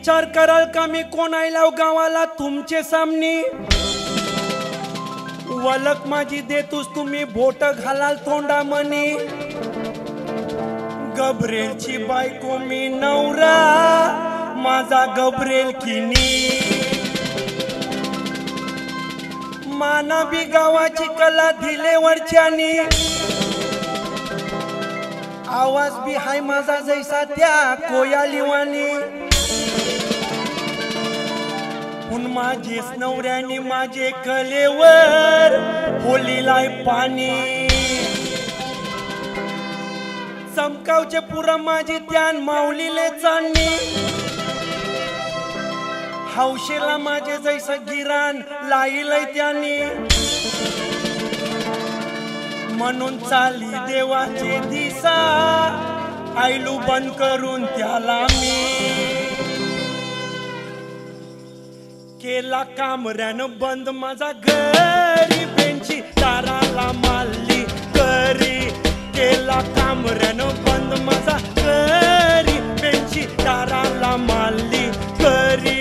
विचार कराल का मी कोण आयलाव गावाला तुमचे सामने वलक माझी देतोस तुम्ही बोट घालाल तोंडा मनी गब्रेलची बायको मी नवरा माझा गब्रेल किनी मानाबी गावाची कला दिलेवरच्यानी आवाज बी हाय माझा जैसा त्या कोयालीवानी पण माझेच नवऱ्याने माझे कलेवर होलीलाय पाणी चमकावचे पुरा माझी त्यान माऊलीले चांदणी हौशेला माझे जैसा गिरान लाईलय त्यानी म्हणून चाली देवाचे दिसा आयलू बंद करून त्याला मी केला कामऱ्यानं बंद माझा गरीबेंची दाराला मारली करी केला कामऱ्यानं बंद माझा गरीबेंची दाराला मारली करी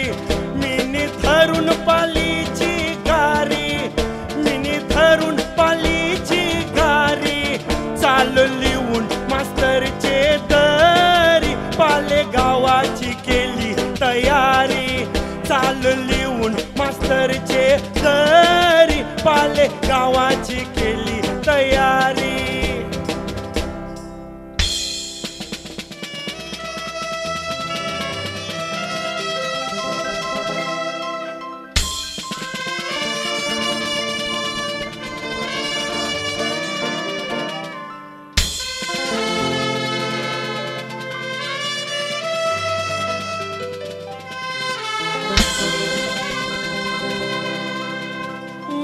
मिनी धरून पालीची गारी मिनी धरून पालीची गारी चाल लिहून मास्तरचे दरी पाले गावाची केली तयारी चाल लिहून मास्तरचे दरी पाले गावाची केली तयारी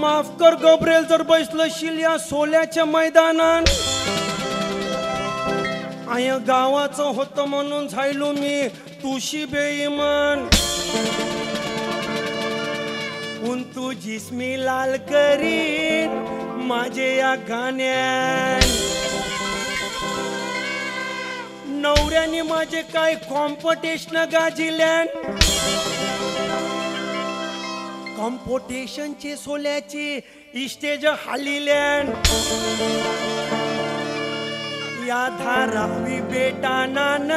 माफ कर गब्रेल जर बसलशील या सोल्याच्या मैदानात आया गावाचं होतं म्हणून झायलो मी तुशी बेईमान उन तुझीच मी लाल करीन माझे या गाण्यान नवऱ्याने माझे काय कॉम्पिटिशन गाजिल्यान कॉम्पिटिशनचे सोल्याची स्टेज हालिल्यान या धारावी बेटानान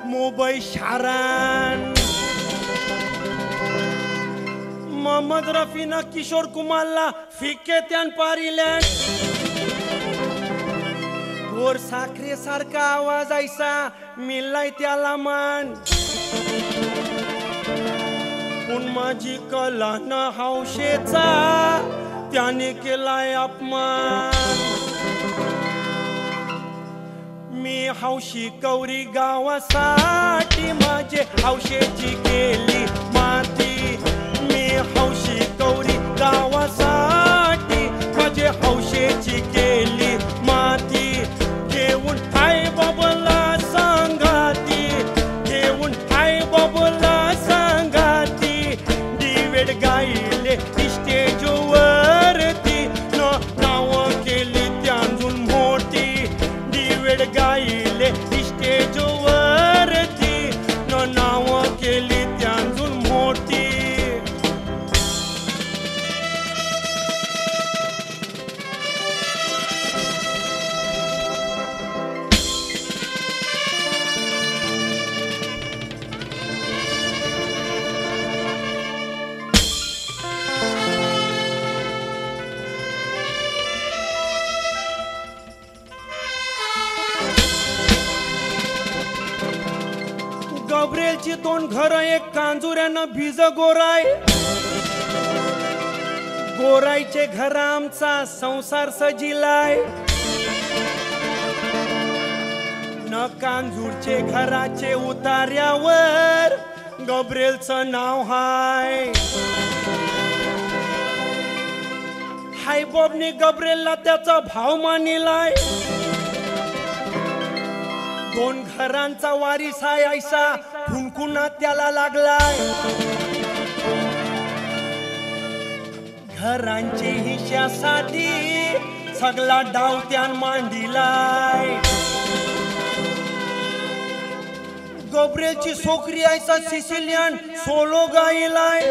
मुंबई शारान मोहम्मद रफीना किशोर कुमारला फिके त्यान पारिल्यान गोर साखरे सारखा आवाज ऐसा मिळाय त्याला मान पण माझी कला न हौशेचा त्याने केलाय अपमान मी हौशी कौरी गावासाठी माझे हौशेची केली माती मी हौशी कौरी गावासाठी माझे हौशेची केली माती घेऊन आई बाबला सांगाती घेऊन आई बाबला गायले स्टेजवरती नाव केली त्यांजून मोठी दिवेड गायले स्टेजवरती नाव केली त्यांजून मोठी गब्रेलची दोन घर एक कांजुऱ्यानं बीज गोराय गोराईचे घर आमचा संसार सजिलाय न कांजूरचे घराचे उतार्यावर गब्रेलचं नाव हाय हाय बॉबनी गब्रेलला त्याचा भाव मानिलाय दोन घरांचा वारीस आहे ऐसा फुंकुना त्याला लागलाय घरांचे हिश्यासाठी सगळा डाव त्यान मांडिलाय गब्रिएलची सोकरी आयसा सिसिलियन सोलो गायलाय.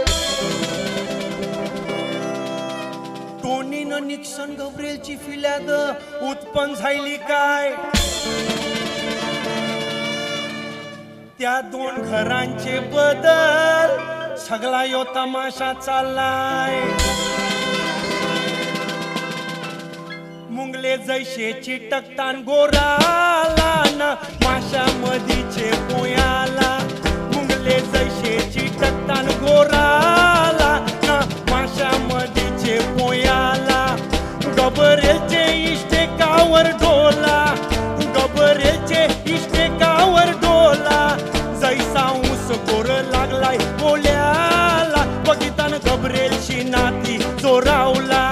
टोनीनं निक्सन गब्रिएलची फिल्याद उत्पन्न झाली काय. त्या दोन घरांचे बदल सगळा यो तमाशा चाललाय. मुंगले जैसे चिटकतान गोराला न माशा मधीचे पोयाला. मुंगले जैसे चिटकतान गोराला न माशा मधीचे पोयाला. गब्रिएलचे इष्टेकावर डोला. गब्रिएलचे इष्टेकावर डोला. जैसा ऊस गोर लागलाय बोल्याला. बघितान गब्रिएलची नाती जोरावला.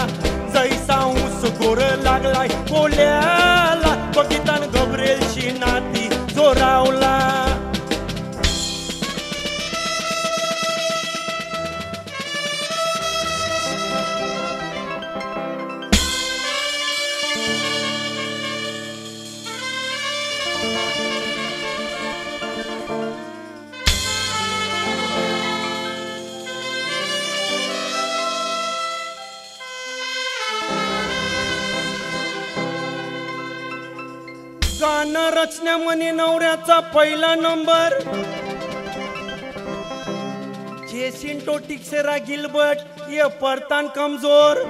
जैसा ऊस गोर लागलाय बोल्याला. बघितान गब्रिएलची नाती जोरावला. गाणं रचण्यामध्ये नवऱ्याचा पहिला नंबर. जेसिंटो टिक्सेरा गिलबर्ट ये परतान कमजोर.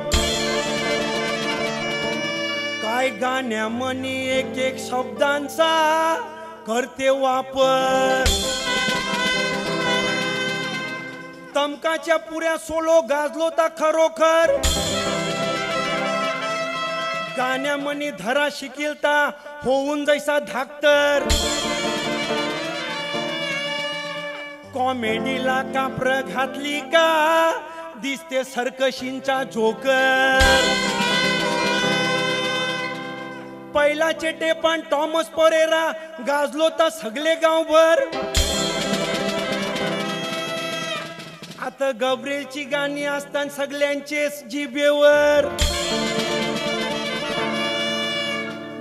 काय गाण्यामध्ये एक एक शब्दांचा करते वापर. तमकाच्या पुऱ्या सोलो गाजलो ता खरोखर. गाण्यामध्ये धरा शिकिलता होऊन जैसा धाकतर. कॉमेडीला कापर घातली का दिसते सर्कशींचा जोकर. पहिलाचे टेपान टॉमस परेरा गाजलो ता सगळे गावभर. आता गब्रिएलची गाणी असताना सगळ्यांचे जिभेवर.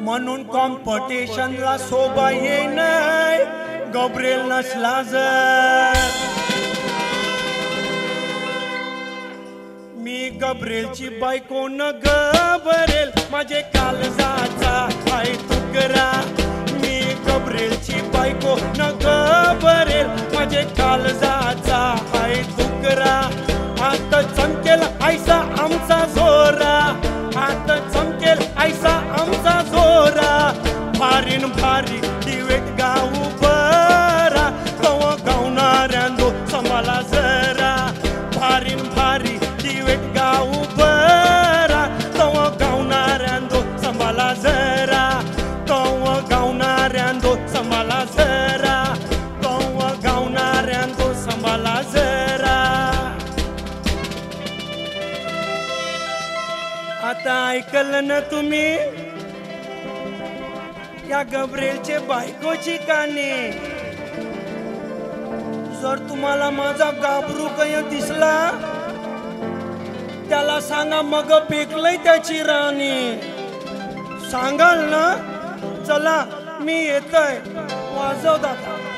म्हणून कॉम्पिटिशनला शोभा येईन गब्रिएल नसला जर. मी गब्रिएलची बायको न गब्रिएल माझे काळजाचा हाय तुकरा. मी गब्रिएलची बायको न गब्रिएल माझे काळजाचा हाय तुकरा. आता चमकेल ऐसा आमचा जोरा. आता चमकेल ऐसा आमचा जोरा. भारीन भारी डिवेट गाऊ बरा. तवा गावणाऱ्यांदो संभाला जरा. भारीन भारी डिवेट गाऊ बरा. तवा गावणाऱ्यांदो संभाला जरा. तवा गावणाऱ्यांदो संभाला जरा. तवा गावणाऱ्यांदो संभाला जरा. आता ऐकलं ना तुम्ही या गब्रिएलचे बायकोची गाणी. जर तुम्हाला माझा गाबरू काही दिसला त्याला सांगा मग पेकलंय त्याची राणी. सांगाल ना. चला मी येतोय वाजव दादा.